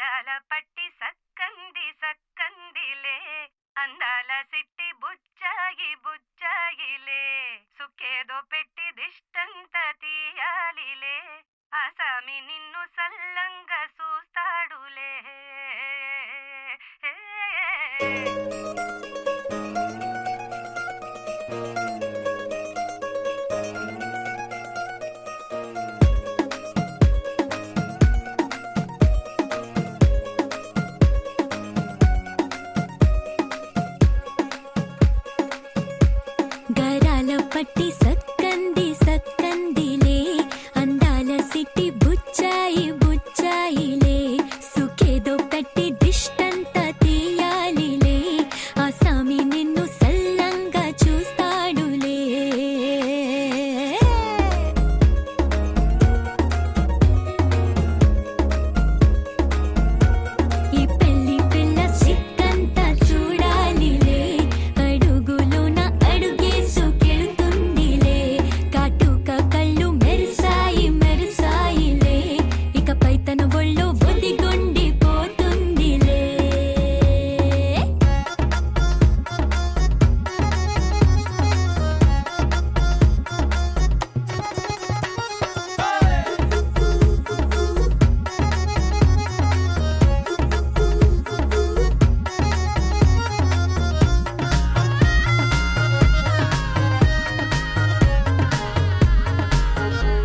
గారాల పట్టి సక్కంది సక్కందిలే అందాల సిట్టి బుచ్చాయి బుచ్చాయిలే సుక్కేదో పెట్టి దిష్టంత తీయాలిలే ఆసామి నిన్ను సల్లంగా చూస్తాడులే. గరాల పట్టి సక్కంది సక్కందిలే అందాల సిట్టి బుచ్చాయి బుచ్చాయిలే సుఖేదో పెట్టి దిష్టంత తీయాలిలే ఆసామి నిన్ను సల్లంగా చూస్తాడులే. ఈ పెళ్లి పిల్ల సిక్కంతా చూడాలిలే అడుగులోన అడుగేసుకెళ్తుందిలే కాటుక కళ్ళు మెరిసాయి మెరిసాయిలే ఇకపై తన ఒళ్ళో ఒదిగొండిపోతుందిలే.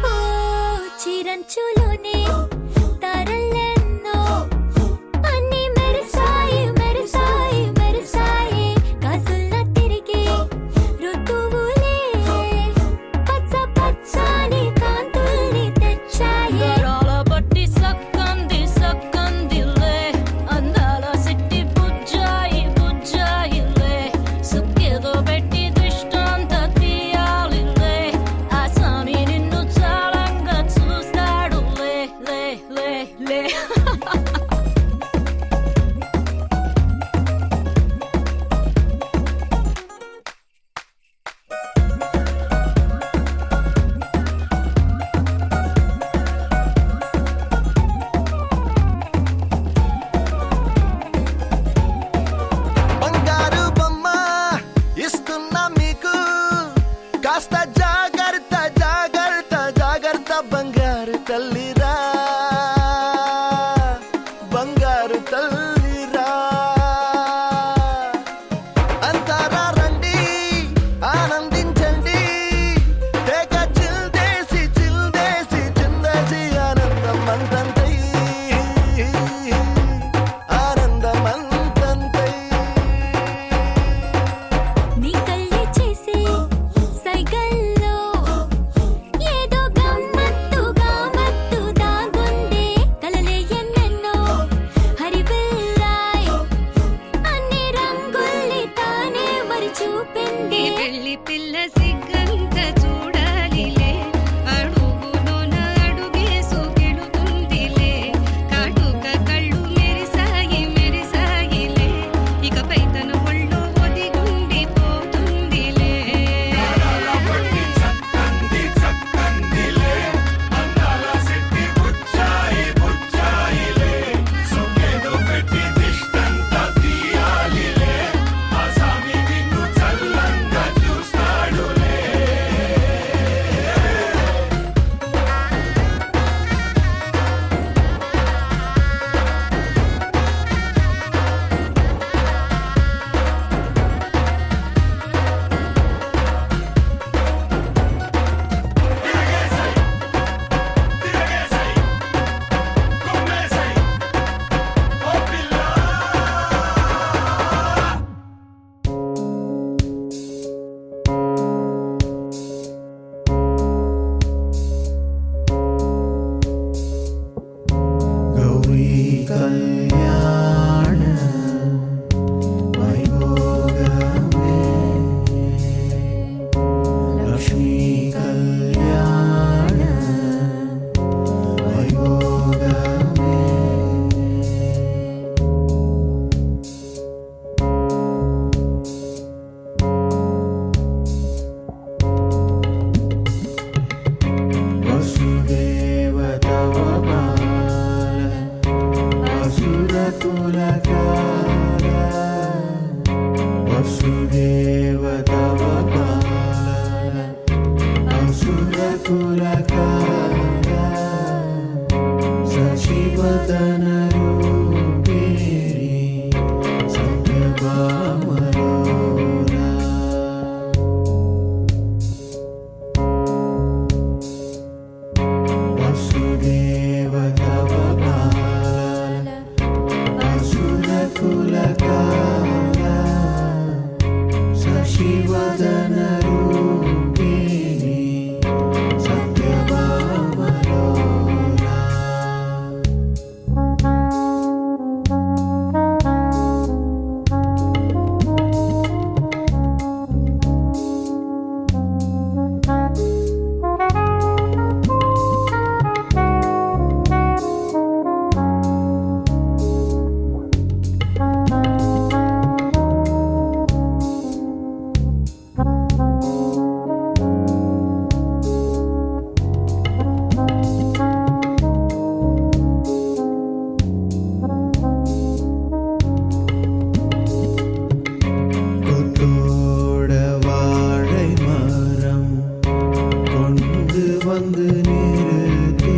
ఓ చిరంచులోనే తారలెన్నో అన్ని మెరిసాయి మెరిసాయి మెరిసాయి కాసుల తిరిగి ఋతువులే పచ్చ పచ్చని కాంతుల్ని తెచ్చాయి. గరాల పట్టి సక్కంది సక్కందిలే అందాల సిట్టి బుజ్జాయి బుజ్జాయిలే సుక్కేదో పెట్టి దృష్టాంత తీయాలిలే ఆసామి నిన్ను చాలంగా చూస్తాడులే లే లే లే. బంగారు బొమ్మ ఇస్తున్నా మీకు కాస్త జాగ్రత్త జాగ్రత్త జాగ్రత్త బంగారు తల్లిరా బంగారు తల్లిరా అంతారా రండి ఆనందించండి తేగ చిల్దేసి చిల్దేసి చిందేసి ఆనందం అంతంతై ఆనందం అంతంతై. నీ కళ్ళే చేసే సైగల్లో ఏదో గమ్మత్తుగా మత్తు దాగుందే కలలే ఎన్నెన్నో హరివిల్లాయ్ అన్ని రంగుల్ని తానే మరి చూపింది. పెళ్లి పిల్ల సిగ్గంత చూడాలిలే అడుగులోన అడుగేసుకెళుతుందిలే కాటుక కళ్ళు మెరిసాయి మెరిసాయిలే ఇకపై తన ఒళ్ళో ఒదిగుండిపోతుందిలే. గౌరీ కళ్యాణ వైభోగమే లక్ష్మీ కళ్యాణ వైభోగమే వసుదేవ తవ బాల కులకాల వసుదేవ తవ పాలన అసుర కులకాల సశివదన రూపిణి సత్యభామలోలా వసుదేవ తవ పాలన అసుర కులకాల సశివదన రూపిణి సత్యభామలోలా கொத்தோட வாழை மரம் கொண்டு வந்து நிறுத்தி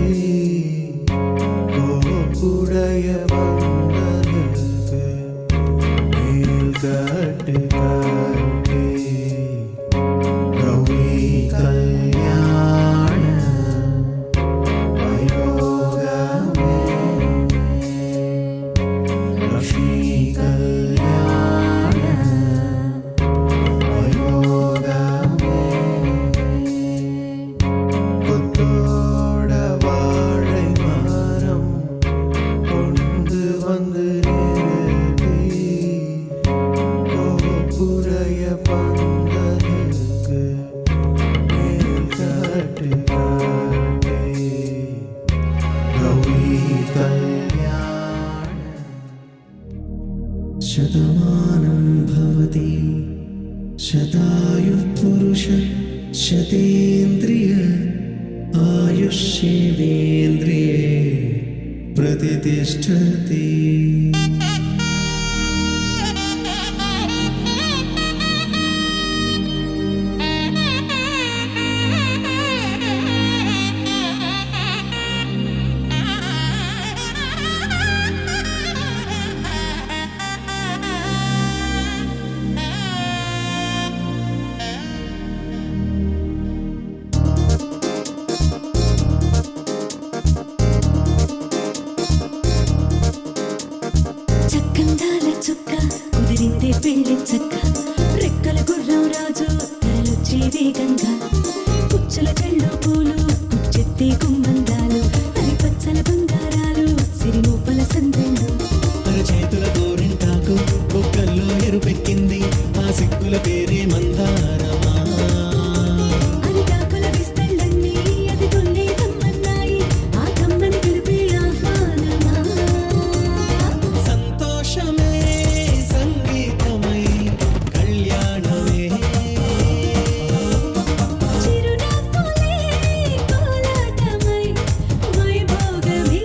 கோப்புடைய பந்தலுக்கு மேல் கட்டு கட்டி கௌரி கல்யாண வைபோகமே லக்ஷ்மி கல்யாண வைபோகமே கொத்தோட வாழை மரம் கொண்டு வந்து நிறுத்தி கோபுடைய பந்தலுக்கு மேல் கட்டு கட்டி கௌரி கல்யாண శతమానం భవతి శతాయుః పురుష శతేంద్రియ ఆయుష్యేవేంద్రియే ప్రతిష్టతి చక్కందాల చుక్క కుదిరిందే పెళ్లి చక్క రెక్కల గుర్రం రాజు తరలొచ్చే వేగంగా పుచ్చుల కళ్ళు పూలు పుచ్చెత్తే గుమ్మందాలు అరి పచ్చల బంగారాలు సిరిమూపల సందెళ్ళు చేతుల గోరింటాకు బొక్కల్లో ఎరుపెక్కింది ఆ సిక్కుల పేరే మందారమా అరిటాకుల విస్తళ్ళన్నీ అది తొల్లి కమ్మన్నాయి ఆ కమ్మని పిలిపే ఆహ్వానమా సంతోషమే సంగీతమై కళ్యాణమే చిరునవ్వులే కోలాటమై వైభోగమే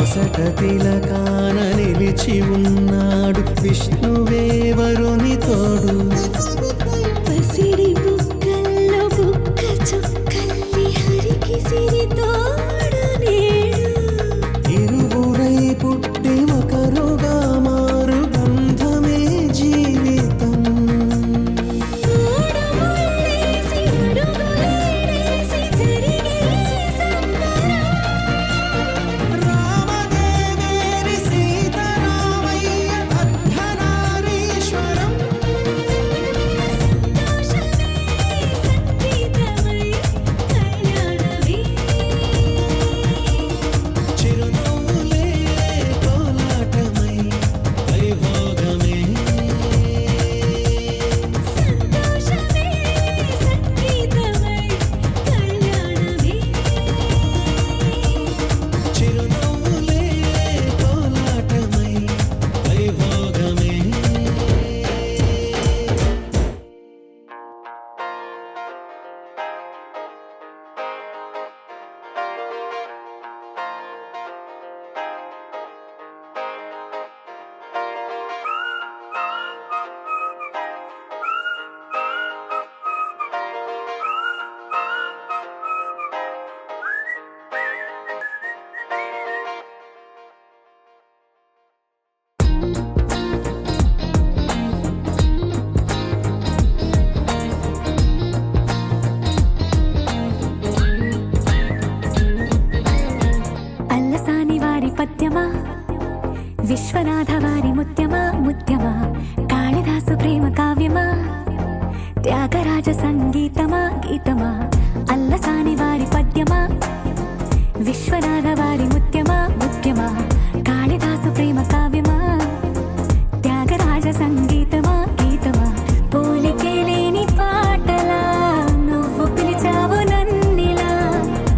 అలసట తిలకాన నిలిచి ఉన్నాడు విష్ణువే వరుని తోడు. పసిడి బుక్కల్లో బుక్క చుక్కల్లి హరికి సిరి తోడు నేడు. ఇరువురై పుట్టి ఒకరుగా మారు బంధమే జీవితం. మూడు ముళ్ళేసి అడుగులేసి జరిగే సంబరం. రామదేవేరి సీతారామయ్య అర్ధనారీశ్వరం. సంతోషమే సంగీతమై కళ్యాణమే. చిరునవ్వులే కోలాటమై వైభోగమే. సంతోషమే సంగీతమై కళ్యాణమే. చిరునవ్వులే కోలాటమై వైభోగమే. అల్లసాని వారి పద్యమా, విశ్వనాథ వారి ముత్యమా ముత్యమా, కాళిదాసు ప్రేమ కావ్యమా, త్యాగరాజ సంగీతమా గీతమా. అల్లసాని వారి పద్యమా, విశ్వనాథ వారి ముత్యమా ముత్యమా, కాళిదాసు ప్రేమ కావ్యమా, త్యాగరాజ సంగీతమా గీతమా. పోలికే లేని పాటలా నువ్వు పిలిచావు నన్నిలా.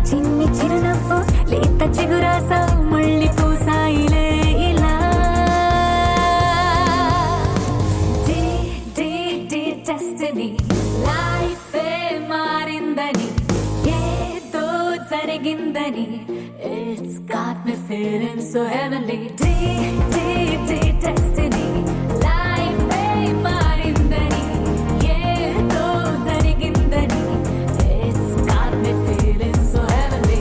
చిన్ని చిరునవ్వు లేత చిగురాసా మళ్ళీ పూసాయిలే ఇలా. డే డే డే డెస్టినీ లైఫే మారిందని ఏదో జరిగిందని. It's got me feeling so heavenly. Day day day destiny లైఫే మారిందని ఏదో జరిగిందని. It's got me feeling so heavenly.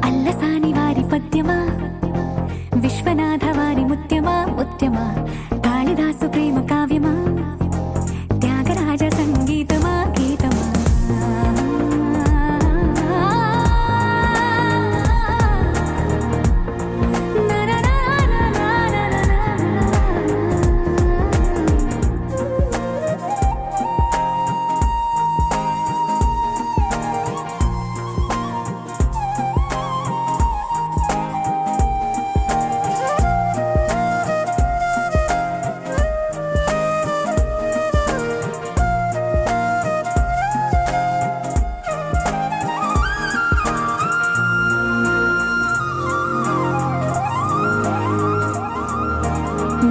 Allasani వారి పద్యమా, విశ్వనాథ వారి ముత్యమా ముత్యమా, కాళిదాసు ప్రేమ కావ్యమా, త్యాగరాజ సంగీతమా గీతమా.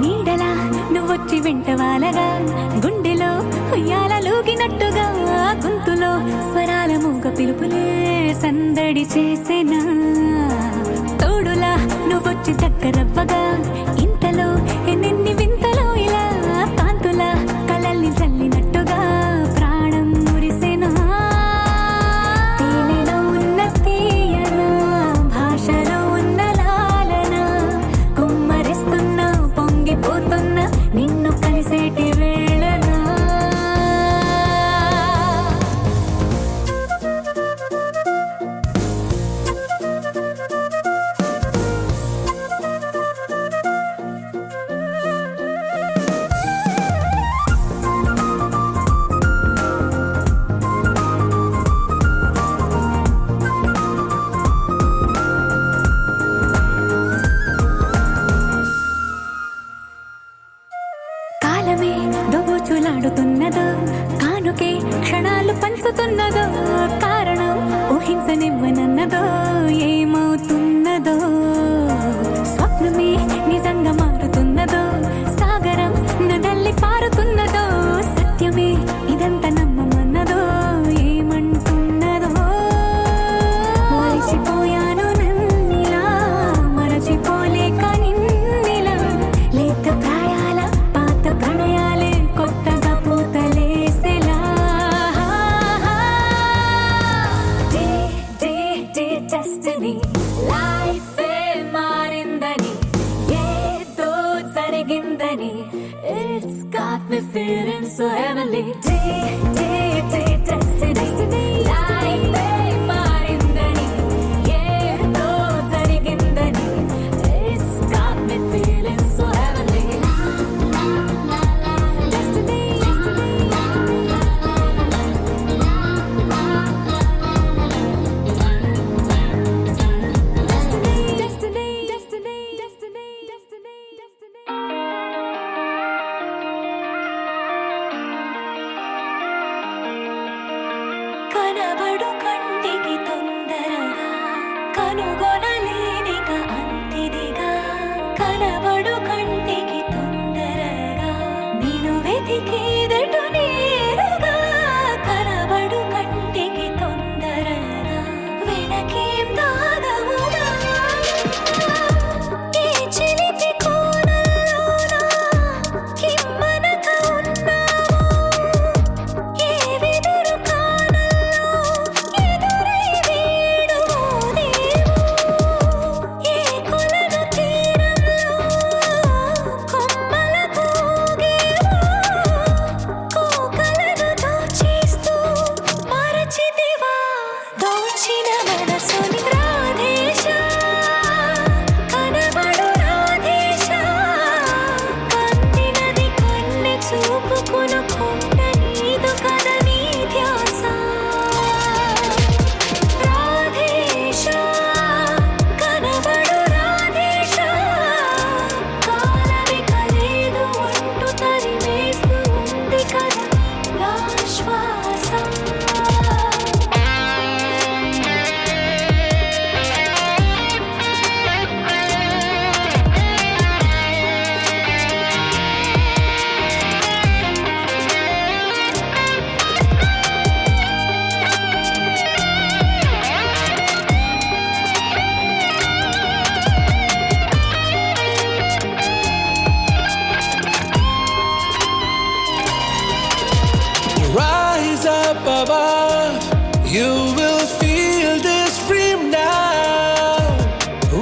నీడలా నువ్వొచ్చి వెంటవాలగా, గుండెలో ఉయ్యాలూగినట్టుగా, గొంతులో స్వరాల మూగ పిలుపులే సందడి చేసేనా. తోడులా నువ్వొచ్చి దగ్గరవ్వగా, ఇంతలో ఎన్నెన్ని వింతలో ఇలా కాంతుల కలల్ని చల్లినట్టుగా ప్రాణం మురిసెనా. తేనెలో ఉన్న తీయన భాషలో ఉన్న లాలన, కుమ్మరిస్తున్న పొంగిపోతున్న నిన్ను కలిసేటి వేళనా. కాలమే దోబూచులాడుతున్నదో, కానుకే క్షణాలు పంచుతున్నదో, కారణం ఊహించనివ్వనన్నదో, ఏమవుతున్నదో. స్వప్నమే నిజంగా మారుతున్నదో, సాగరం నద It's got me feeling so heavenly. Destiny. Life మారిందని ఏదో జరిగిందని. It's got me feeling so heavenly. Destiny. కనబడు కంటికి తొందరగా కనుగొనలేనిక అంతిదిగా. కనబడు కంటికి తొందరగా నిన్ను వెతికేదటు నేరుగా. కనబడు కంటికి తొందరగా వెనకేం దాగవుగా. ఈ చిలిపి కోణంలోన కిమ్మనక ఉన్నావు. ఏ వెదురు కానల్లో ఎదురై వీడుదేమో. ఏ కొలను తీరంలో కొమ్మలకు ఊగేవో. కోకలను దోచేస్తూ మరచితివా దోచిన మనసుని. రాధేశ కనబడు రాధేశ. కందినది కన్నె చూపుకును కొండ నీదు కద నీ ధ్యాస. రాధేశ కనబడు రాధేశ. కాలమిక లేదు అంటూ తరిమేస్తూ ఉంది కదా నా శ్వాస. Rise up above, you will feel this dream now.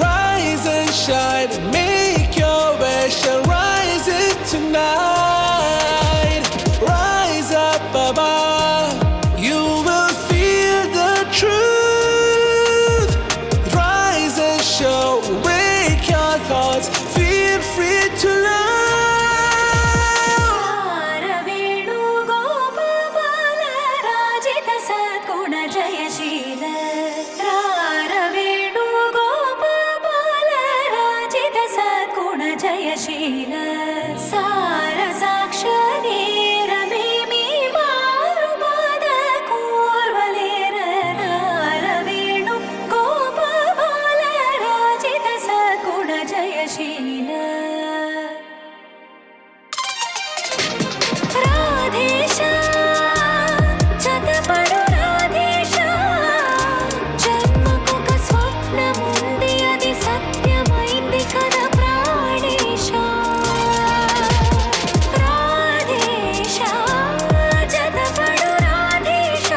Rise and shine, make your wish and rise it tonight. Rise up above, you will feel the truth. Rise and show, wake your thoughts, feel free to love. Venu Gopala ರಾಜಿತ ಸದ್ಗುಣ ಜಯಶೀಲ. ವೇಣು ಗೋಪಾಲ ರಾಜಿತ ಸದ್ಗುಣ ಜಯಶೀಲ. ಸಾರ ಸಾಕ್ಷ ನೇರಮೇಮಿ ಮಾರು ಪಾದ ಕೂರ್ವಲೇರ. ವೇಣು ಗೋಪಾಲ ರಾಜಿತ ಸದ್ಗುಣ ಜಯಶೀಲ. రాధేశ చతపడు రాధేశ. జన్మకొక స్వప్నముంది అది సత్యమైంది కదా ప్రాణేశ. రాధేశ చతపడు రాధేశ.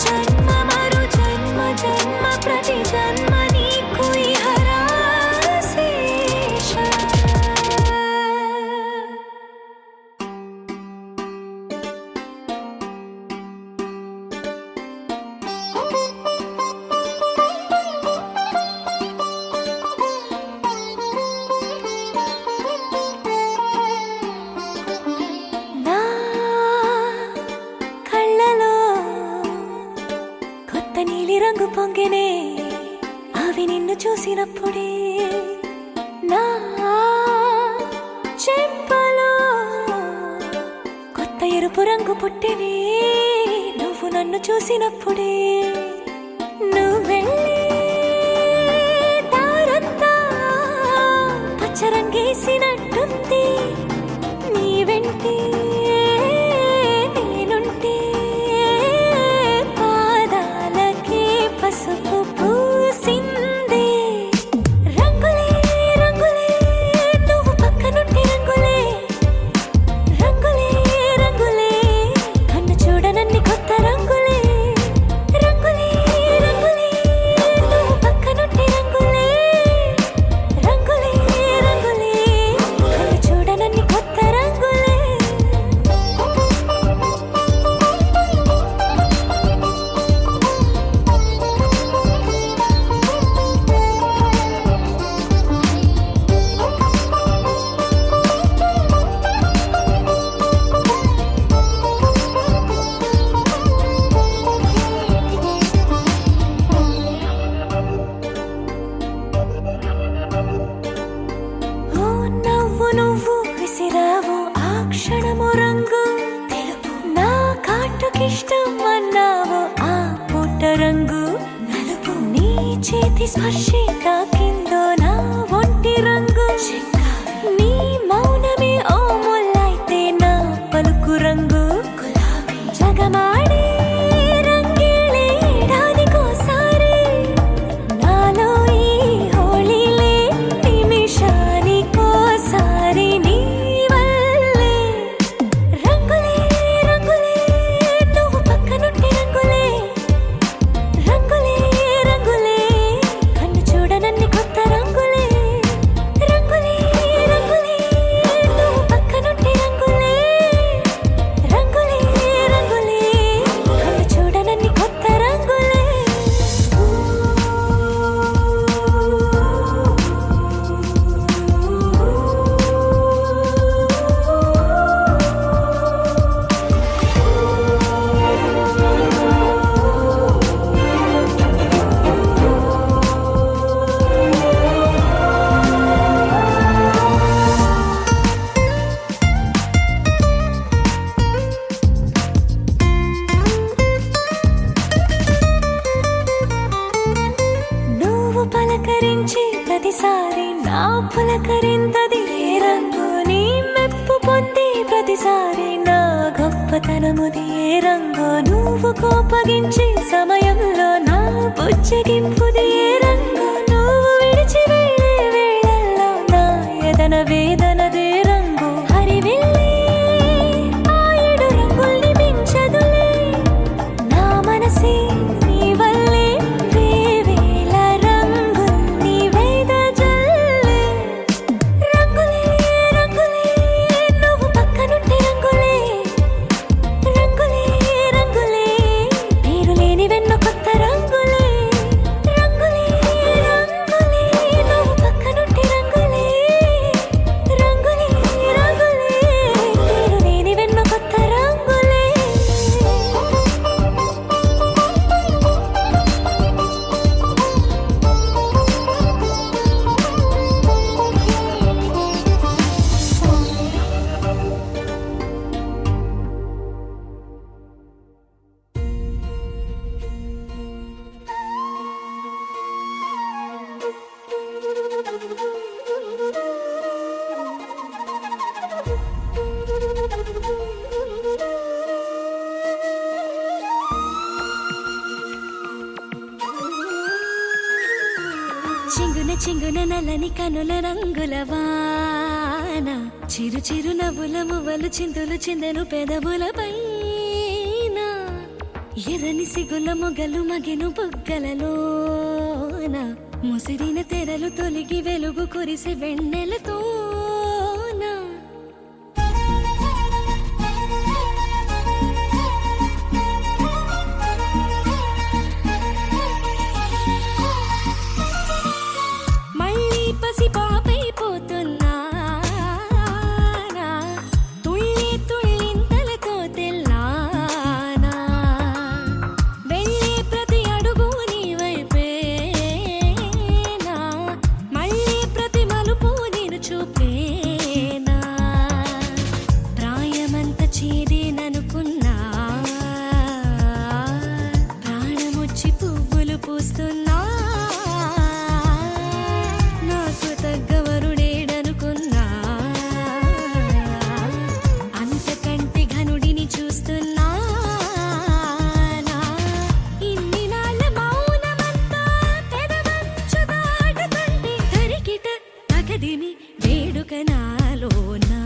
జన్మ మరు జన్మ జన్మ ప్రతి జన్మ నీకు ఇహరాశేష. నా కళ్ళలో కొత్త నీలి రంగు పొంగెనే అవి నిన్ను చూసినప్పుడే. నా చెంపలో కొత్త ఎరుపు రంగు పుట్టెనే నువ్వు నన్ను చూసినప్పుడే. నువ్వెళ్ళే దారంతా పచ్చరంగేసినట్టుంది. నీ వెంటే నేనుంటే పాదాలకే పసుపు పూసిందే. రంగులే రంగులే నువ్వు పక్కనుంటే రంగులే. రంగులే రంగులే కన్ను చూడనన్ని కొత్త రంగులే. రంగులే రంగులే నువ్వు పక్కనుంటే రంగులే. రంగులే రంగులే కన్ను ప్రాణము రంగు తెలుపు, నా కాటుకిష్టం అన్నావు ఆ పుట్ట రంగు నలుపు, నీ చేతి స్పర్శే తాకిందో నా ఒంటి రంగు నీ మౌనమే ఓ ముల్లైతే నా పలుకు రంగు గులాబీ, జగమాడే రంగేళే ఏడాదికోసారి నాలో ఈ హోళీలే నిమిషానికోసారి నీ వల్లే రంగులే రంగులే నువ్వు పక్కనుంటే రంగులే రంగులే రంగులే కన్ను చూడనన్ని కొత్త రంగులే రంగులే రంగులే నువ్వు పక్కనుంటే రంగులే రంగులే రంగులే కన్ను చూడనన్ని కొత్త రంగులే నువ్వు పలకరించి ప్రతిసారి నా పులకరింతది ఏ రంగు నీ మెప్పు పొంది ప్రతిసారి నా గొప్పతనముది ఏ రంగు నువ్వు కోపగించి సమయంలో నా బుజ్జగింపుది ఏ రంగు నువ్వు విడిచి వెళ్ళే వేళల్లో నా ఎదన వేదనదే రంగు హరివిల్లే ఆ ఏడు రంగుల్ని మించదులే నా మనసే నీ వల్లే వేవేల రంగుల్ని వెదజల్లే రంగులే రంగులే నువ్వు పక్కనుంటే రంగులే రంగులే రంగులే పేరు లేని వెన్నో కొత్త రంగులే రంగులే రంగులే నువ్వు పక్కనుంటే రంగులే రంగులే రంగులే పేరు లేని వెన్నో కొత్త రంగులే చింగున చింగున నల్లని కనుల రంగుల వాన చిరు చిరు నవ్వుల మువ్వలు చిందులు చిందెను పెదవుల పైన ఎర్రని సిగుల మొగలు మగెను బుగ్గలలోన ముసిరిన తెరలు తొలిగి వెలుగు కురిసి వెన్నెలతోన మళ్ళీ పసి పాపైపోతున్నా తుళ్ళి తుళ్ళింతలతో తెల్లానా వెళ్ళే ప్రతి అడుగు నీ వైపేనా మళ్ళీ ప్రతి మలుపు నేను చూపేనా ప్రాయమంత చేరేననుకున్నా ప్రాణమొచ్చి పువ్వులు పూస్తున్నా నాకు తగ్గవరుడేడనుకున్నా అంతకంటే ఘనుడిని చూస్తున్నా ఇన్ని నాళ్ళ మౌనమంతా పెదవంచు దాటుతుంటే తరికిట తగదిమి వేడుక నాలోనా